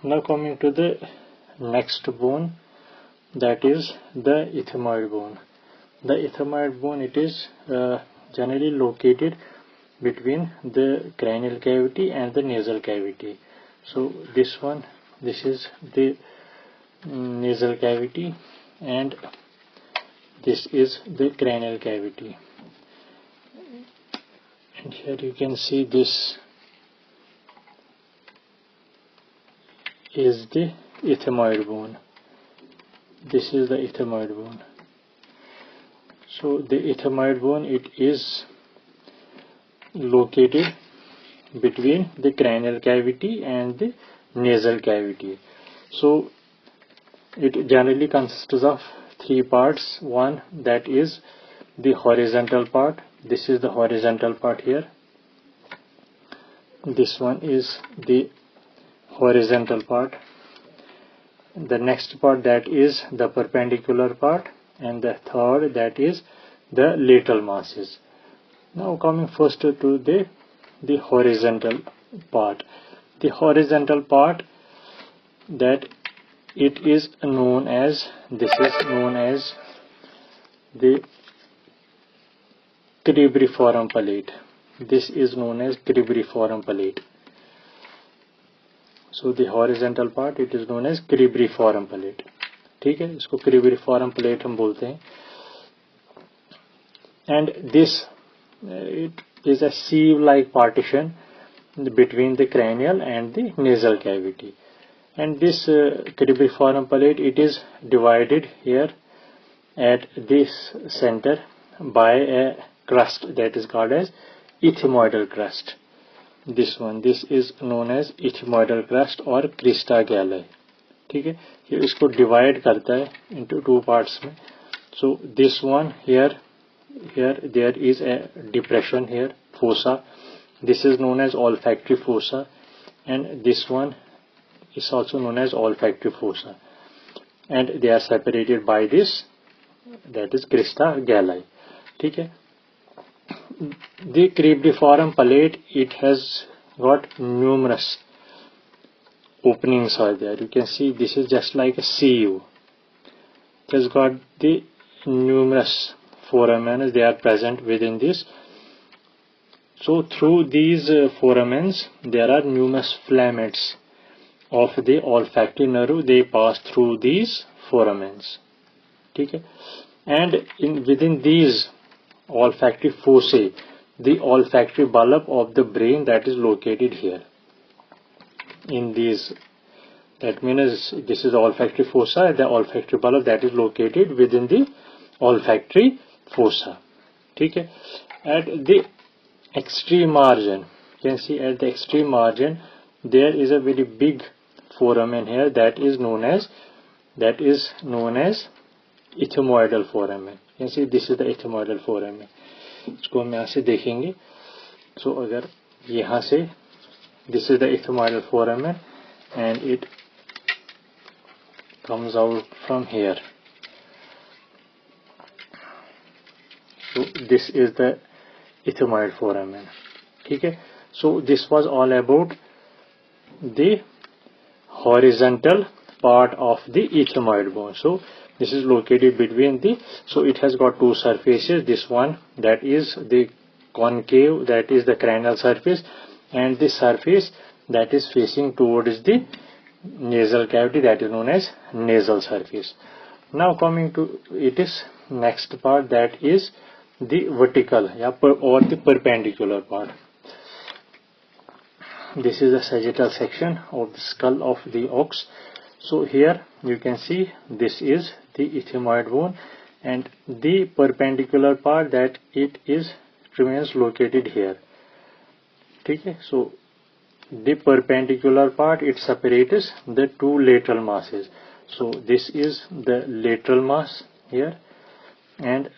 Now coming to the next bone, that is the ethmoid bone. The ethmoid bone, it is generally located between the cranial cavity and the nasal cavity. So this is the nasal cavity and this is the cranial cavity. And here you can see this is the ethmoid bone. This is the ethmoid bone. So the ethmoid bone, it is located between the cranial cavity and the nasal cavity. So it generally consists of three parts. One, that is the horizontal part. This is the horizontal part here. This one is the horizontal part. The next part, that is the perpendicular part, and the third, that is the lateral masses. Now coming first to the horizontal part. The horizontal part, that it is known as, this is known as the cribriform palate. This is known as cribriform palate. So the horizontal part, it is known as cribriform palate. ठीक है, इसको cribriform palate हम बोलते हैं. And this it is a sieve-like partition between the cranial and the nasal cavity. And this cribriform palate, it is divided here at this center by a crust that is called as ethmoidal crust. This one, this is known as ethmoidal crust or crista galli. ठीक है, ये इसको divide करता है into two parts में. So this one here there is a depression here, fossa. This is known as olfactory fossa, and this one is also known as olfactory fossa, and they are separated by this, that is crista galli. ठीक है. The cribriform palate, it has got numerous openings are there. You can see this is just like a sieve. It has got the numerous foramens, they are present within this. So through these foramens, there are numerous filaments of the olfactory nerve. They pass through these foramens. Okay? And within these olfactory fossae, the olfactory bulb of the brain, that is located here. In these, that means this is the olfactory fossa, the olfactory bulb that is located within the olfactory fossa. Okay? At the extreme margin, you can see at the extreme margin there is a very big foramen here that is known as ethmoidal foramen. You can see this is the ethmoidal foramen. इसको हम यहाँ से देखेंगे. So अगर यहाँ से, this is the ethmoidal foramen and it comes out from here. So this is the ethmoid foramen. Okay? So this was all about the horizontal part of the ethmoid bone. So this is located between the, so it has got two surfaces. This one, that is the concave, that is the cranial surface, and the surface that is facing towards the nasal cavity, that is known as nasal surface. Now coming to its next part, that is the vertical or the perpendicular part. This is the sagittal section of the skull of the ox. So here you can see this is the ethmoid bone, and the perpendicular part, that it remains located here. Okay? So the perpendicular part, it separates the two lateral masses. So this is the lateral mass here, and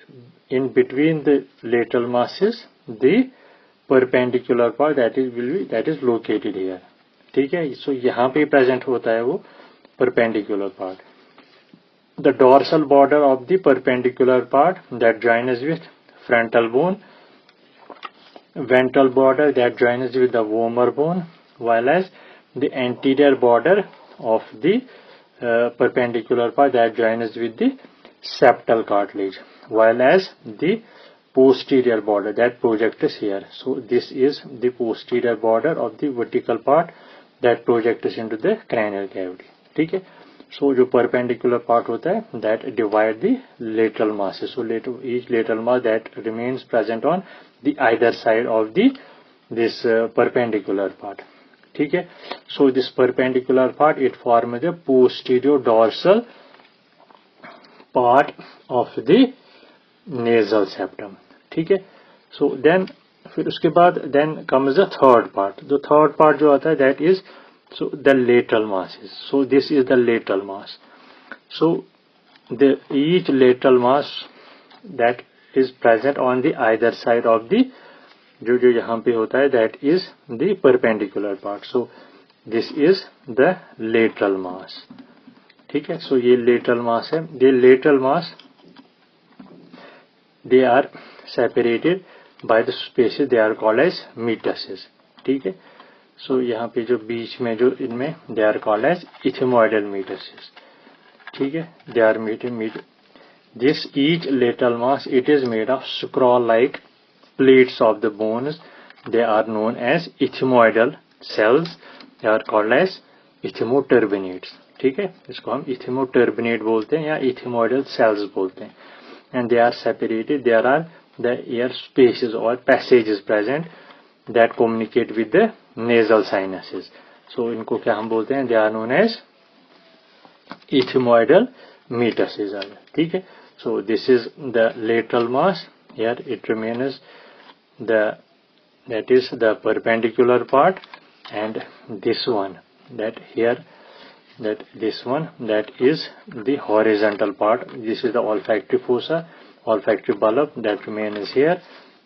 in between the lateral masses, the perpendicular part, that is located here. ठीक है. So यहाँ पे present होता है वो perpendicular part. The dorsal border of the perpendicular part, that joins with frontal bone, ventral border that joins with the vomer bone, while as the anterior border of the perpendicular part that joins with the septal cartilage, while as the posterior border that projects here. So this is the posterior border of the vertical part that projects into the cranial cavity. ठीक है. So जो perpendicular part होता है that divide the lateral masses. So each lateral mass that remains present on the either side of this perpendicular part. ठीक है. So this perpendicular part it forms the posterior dorsal part of the nasal septum. ठीक है. So then फिर उसके बाद then comes the third part. The third part जो आता है that is so the lateral masses. So this is the lateral mass. So each lateral mass that is present on the either side of the जो यहाँ पे होता है that is the perpendicular part. So this is the lateral mass. ठीक है. So ये lateral mass है. The lateral mass they are separated by the spaces they are called as metases. ठीक है. So यहाँ पे जो बीच में जो इनमें they are called as ethmoidal metases. ठीक है. They are this each lateral mass it is made of scroll-like plates of the bones. They are known as ethmoidal cells. They are called as ethmoturbinates. ठीक है. इसको हम ethmoturbinate बोलते हैं या ethmoidal cells बोलते हैं. And they are separated. There are the air spaces or passages present that communicate with the nasal sinuses. So इनको क्या हम बोलते हैं? They are known as ethmoidal metases. ठीक है. So this is the lateral mass. Here it remains that is the perpendicular part, and this one that here this one that is the horizontal part. This is the olfactory fossa, olfactory bulb that remains here,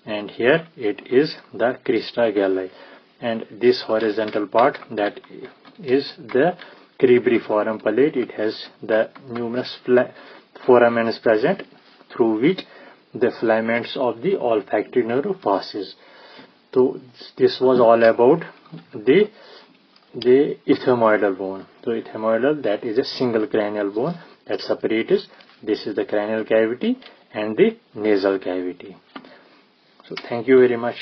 and here it is the crista galli, and this horizontal part that is the cribriform palate. It has the numerous foramens present through which the filaments of the olfactory nerve passes. So this was all about the ethmoidal bone. So ethmoidal, that is a single cranial bone that separates. This is the cranial cavity and the nasal cavity. So thank you very much.